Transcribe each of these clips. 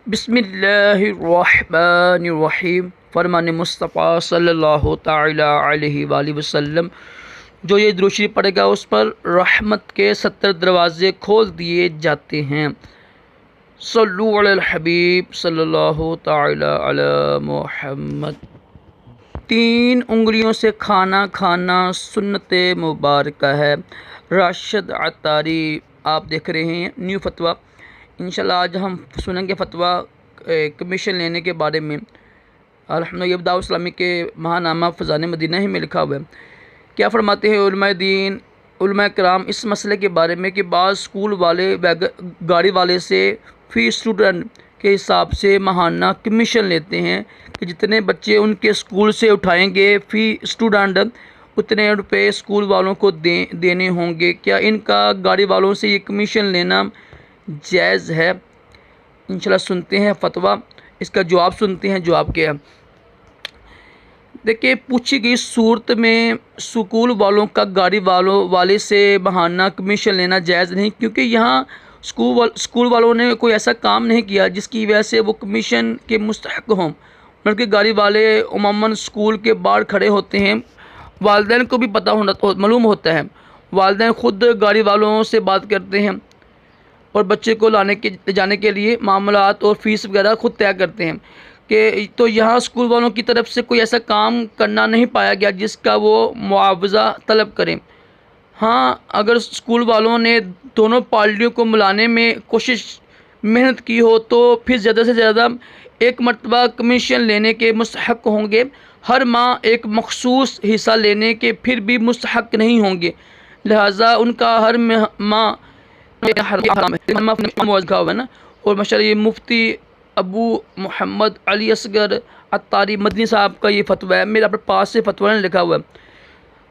بسم اللہ الرحمن الرحیم۔ فرمان مصطفیٰ صلی اللہ تعالی علیہ وآلہ وسلم، جو یہ درود شریف پڑھے گا اس پر رحمت کے 70 دروازے کھول دیے جاتے ہیں۔ صلو علی الحبیب صلی اللہ تعالی علی محمد۔ 3 انگلیوں سے کھانا کھانا سنت مبارکہ ہے۔ راشد عطاری آپ دیکھ رہے ہیں نیو فتویٰ۔ انشاءاللہ آج ہم سنیں گے فتویٰ کمیشن لینے کے بارے میں۔ الحمدللہ یہ دعوت اسلامی کے ماہنامہ فیضان مدینہ ہی میں لکھا ہوا ہے۔ کیا فرماتے ہیں علماء دین، علماء کرام اس مسئلے کے بارے میں کہ بعض اسکول والے گاڑی والے سے فی اسٹوڈنٹ کے حساب سے ماہانہ کمیشن لیتے ہیں کہ جتنے بچے ان کے اسکول سے اٹھائیں گے فی اسٹوڈنٹ اتنے روپے اسکول والوں کو دینے ہوں گے۔ کیا ان کا گاڑی والوں سے یہ کمیشن لینا جائز ہے؟ انشاءاللہ سنتے ہیں فتویٰ، اس کا جواب سنتے ہیں۔ جواب کیا ہے؟ دیکھیں، پوچھی گئی صورت میں اسکول والوں کا گاڑی والے سے ماہانہ کمیشن لینا جائز نہیں، کیونکہ یہاں اسکول والوں نے کوئی ایسا کام نہیں کیا جس کی وجہ سے وہ کمیشن کے مستحق ہوں، بلکہ گاڑی والے عموماً اسکول کے باہر کھڑے ہوتے ہیں۔ والدین کو بھی معلوم ہوتا ہے، والدین خود گاڑی والوں سے بات کرتے ہیں اور بچے کو جانے کے لیے معاملات اور فیس وغیرہ خود طے کرتے ہیں کہ تو یہاں اسکول والوں کی طرف سے کوئی ایسا کام کرنا نہیں پایا گیا جس کا وہ معاوضہ طلب کریں۔ ہاں، اگر اسکول والوں نے دونوں پارٹیوں کو ملانے میں محنت کی ہو تو پھر زیادہ سے زیادہ 1 مرتبہ کمیشن لینے کے مستحق ہوں گے۔ ہر ماہ ایک مخصوص حصہ لینے کے پھر بھی مستحق نہیں ہوں گے، لہٰذا ان کا ہر ماہ نا۔ اور ماشاءاللہ یہ مفتی ابو محمد علی اصغر عطاری مدنی صاحب کا یہ فتویٰ ہے، میرے پاس سے فتویٰ نے لکھا ہوا ہے۔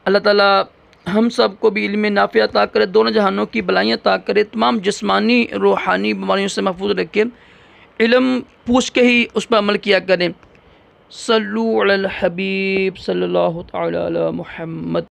اللہ تعالیٰ ہم سب کو بھی علم نافع عطا کرے، دونوں جہانوں کی بلائیاں عطا کرے، تمام جسمانی روحانی بیماریوں سے محفوظ رکھے، علم پوچھ کے ہی اس پر عمل کیا کریں۔ صلو علی الحبیب صلی اللہ تعالی علی محمد۔